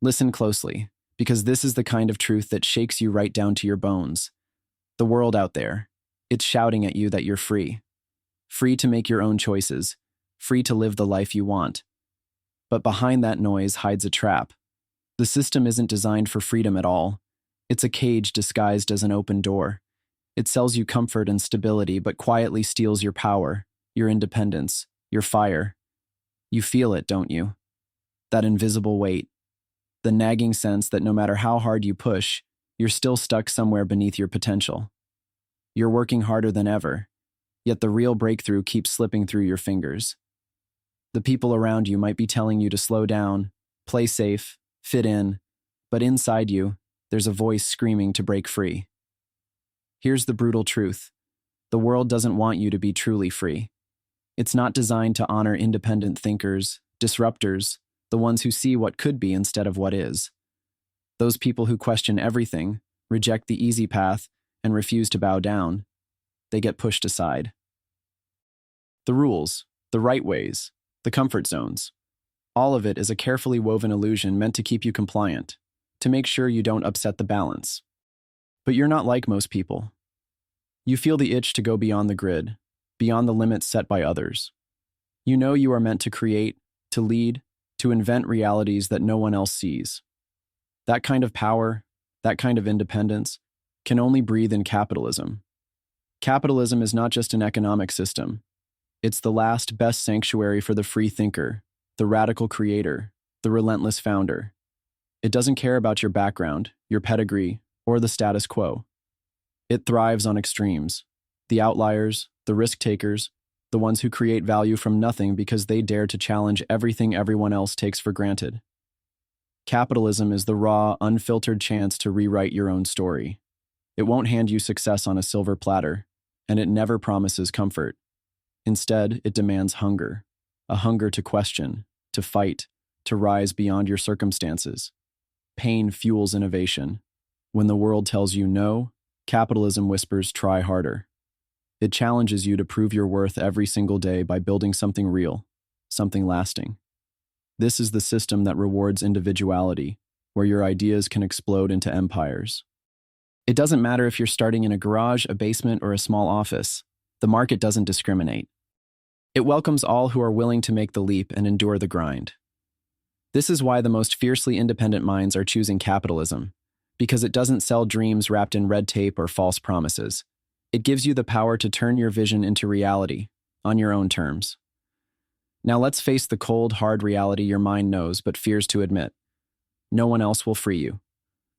Listen closely, because this is the kind of truth that shakes you right down to your bones. The world out there, it's shouting at you that you're free. Free to make your own choices, free to live the life you want. But behind that noise hides a trap. The system isn't designed for freedom at all. It's a cage disguised as an open door. It sells you comfort and stability, but quietly steals your power, your independence, your fire. You feel it, don't you? That invisible weight. The nagging sense that no matter how hard you push, you're still stuck somewhere beneath your potential. You're working harder than ever, yet the real breakthrough keeps slipping through your fingers. The people around you might be telling you to slow down, play safe, fit in, but inside you, there's a voice screaming to break free. Here's the brutal truth. The world doesn't want you to be truly free. It's not designed to honor independent thinkers, disruptors, the ones who see what could be instead of what is. Those people who question everything, reject the easy path, and refuse to bow down, they get pushed aside. The rules, the right ways, the comfort zones, all of it is a carefully woven illusion meant to keep you compliant, to make sure you don't upset the balance. But you're not like most people. You feel the itch to go beyond the grid, beyond the limits set by others. You know you are meant to create, to lead, to invent realities that no one else sees. That kind of power, that kind of independence, can only breathe in capitalism. Capitalism is not just an economic system. It's the last best sanctuary for the free thinker, the radical creator, the relentless founder. It doesn't care about your background, your pedigree, or the status quo. It thrives on extremes, the outliers, the risk takers, the ones who create value from nothing because they dare to challenge everything everyone else takes for granted. Capitalism is the raw, unfiltered chance to rewrite your own story. It won't hand you success on a silver platter, and it never promises comfort. Instead, it demands hunger, a hunger to question, to fight, to rise beyond your circumstances. Pain fuels innovation. When the world tells you no, capitalism whispers, try harder. It challenges you to prove your worth every single day by building something real, something lasting. This is the system that rewards individuality, where your ideas can explode into empires. It doesn't matter if you're starting in a garage, a basement, or a small office. The market doesn't discriminate. It welcomes all who are willing to make the leap and endure the grind. This is why the most fiercely independent minds are choosing capitalism, because it doesn't sell dreams wrapped in red tape or false promises. It gives you the power to turn your vision into reality, on your own terms. Now let's face the cold, hard reality your mind knows but fears to admit. No one else will free you.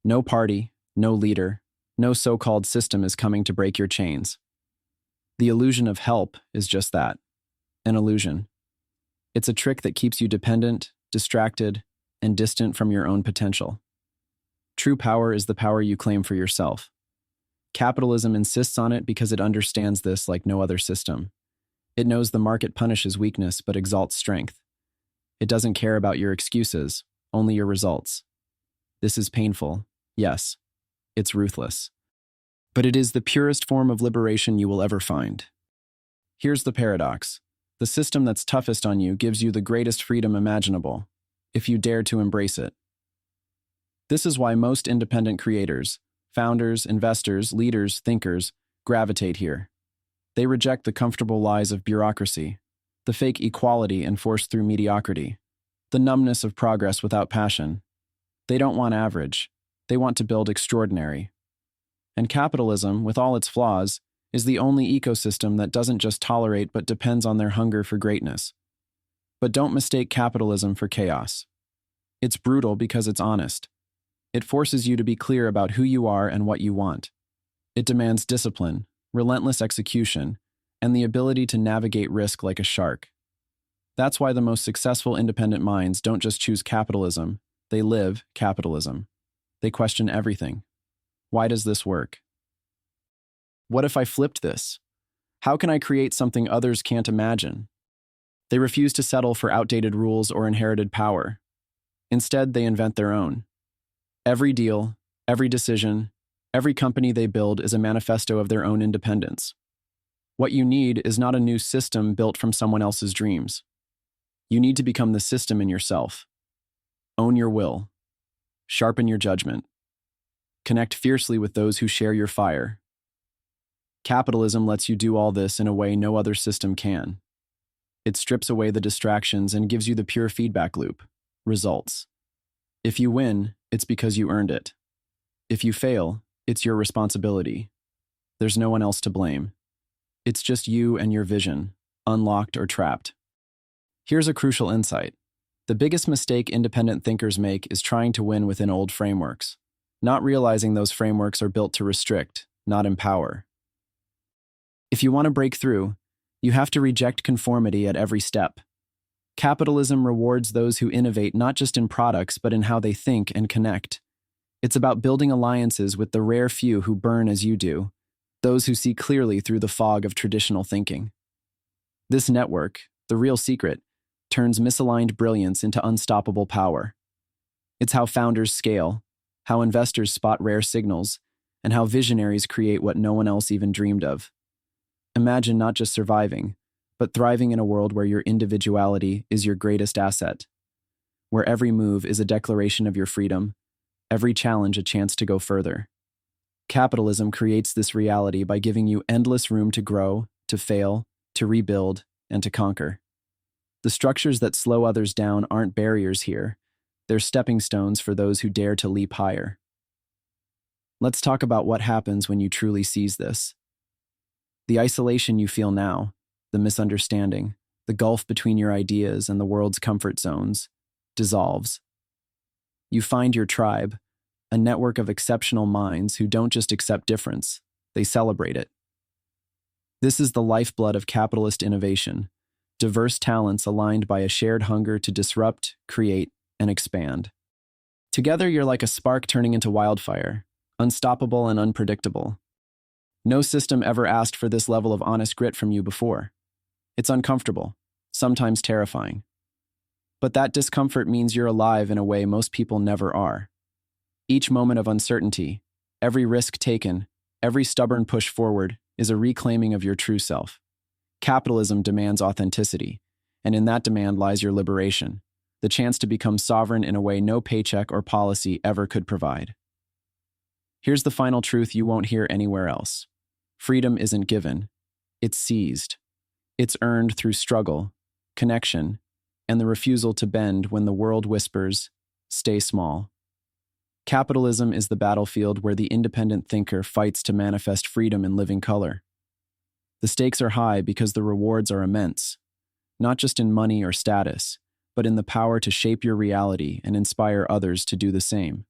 No party, no leader, no so-called system is coming to break your chains. The illusion of help is just that, an illusion. It's a trick that keeps you dependent, distracted, and distant from your own potential. True power is the power you claim for yourself. Capitalism insists on it because it understands this like no other system. It knows the market punishes weakness but exalts strength. It doesn't care about your excuses, only your results. This is painful, yes. It's ruthless. But it is the purest form of liberation you will ever find. Here's the paradox. The system that's toughest on you gives you the greatest freedom imaginable, if you dare to embrace it. This is why most independent creators, founders, investors, leaders, thinkers, gravitate here. They reject the comfortable lies of bureaucracy, the fake equality enforced through mediocrity, the numbness of progress without passion. They don't want average. They want to build extraordinary. And capitalism, with all its flaws, is the only ecosystem that doesn't just tolerate but depends on their hunger for greatness. But don't mistake capitalism for chaos. It's brutal because it's honest. It forces you to be clear about who you are and what you want. It demands discipline, relentless execution, and the ability to navigate risk like a shark. That's why the most successful independent minds don't just choose capitalism, they live capitalism. They question everything. Why does this work? What if I flipped this? How can I create something others can't imagine? They refuse to settle for outdated rules or inherited power. Instead, they invent their own. Every deal, every decision, every company they build is a manifesto of their own independence. What you need is not a new system built from someone else's dreams. You need to become the system in yourself. Own your will. Sharpen your judgment. Connect fiercely with those who share your fire. Capitalism lets you do all this in a way no other system can. It strips away the distractions and gives you the pure feedback loop. Results. If you win, it's because you earned it. If you fail, it's your responsibility. There's no one else to blame. It's just you and your vision, unlocked or trapped. Here's a crucial insight. The biggest mistake independent thinkers make is trying to win within old frameworks, not realizing those frameworks are built to restrict, not empower. If you want to break through, you have to reject conformity at every step. Capitalism rewards those who innovate not just in products but in how they think and connect. It's about building alliances with the rare few who burn as you do, those who see clearly through the fog of traditional thinking. This network, the real secret, turns misaligned brilliance into unstoppable power. It's how founders scale, how investors spot rare signals, and how visionaries create what no one else even dreamed of. Imagine not just surviving, but thriving in a world where your individuality is your greatest asset, where every move is a declaration of your freedom, every challenge a chance to go further. Capitalism creates this reality by giving you endless room to grow, to fail, to rebuild, and to conquer. The structures that slow others down aren't barriers here. They're stepping stones for those who dare to leap higher. Let's talk about what happens when you truly seize this. The isolation you feel now, the misunderstanding, the gulf between your ideas and the world's comfort zones, dissolves. You find your tribe, a network of exceptional minds who don't just accept difference, they celebrate it. This is the lifeblood of capitalist innovation, diverse talents aligned by a shared hunger to disrupt, create, and expand. Together, you're like a spark turning into wildfire, unstoppable and unpredictable. No system ever asked for this level of honest grit from you before. It's uncomfortable, sometimes terrifying. But that discomfort means you're alive in a way most people never are. Each moment of uncertainty, every risk taken, every stubborn push forward is a reclaiming of your true self. Capitalism demands authenticity, and in that demand lies your liberation, the chance to become sovereign in a way no paycheck or policy ever could provide. Here's the final truth you won't hear anywhere else. Freedom isn't given, it's seized. It's earned through struggle, connection, and the refusal to bend when the world whispers, "Stay small." Capitalism is the battlefield where the independent thinker fights to manifest freedom in living color. The stakes are high because the rewards are immense, not just in money or status, but in the power to shape your reality and inspire others to do the same.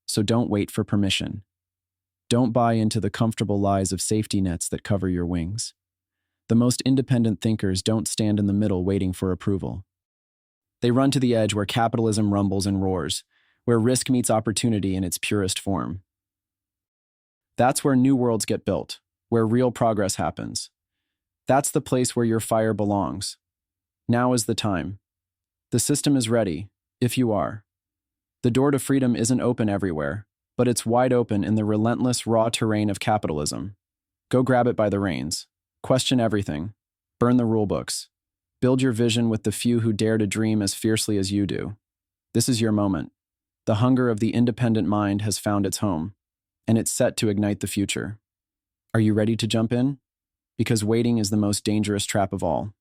So don't wait for permission. Don't buy into the comfortable lies of safety nets that cover your wings. The most independent thinkers don't stand in the middle waiting for approval. They run to the edge where capitalism rumbles and roars, where risk meets opportunity in its purest form. That's where new worlds get built, where real progress happens. That's the place where your fire belongs. Now is the time. The system is ready, if you are. The door to freedom isn't open everywhere, but it's wide open in the relentless, raw terrain of capitalism. Go grab it by the reins. Question everything. Burn the rulebooks. Build your vision with the few who dare to dream as fiercely as you do. This is your moment. The hunger of the independent mind has found its home, and it's set to ignite the future. Are you ready to jump in? Because waiting is the most dangerous trap of all.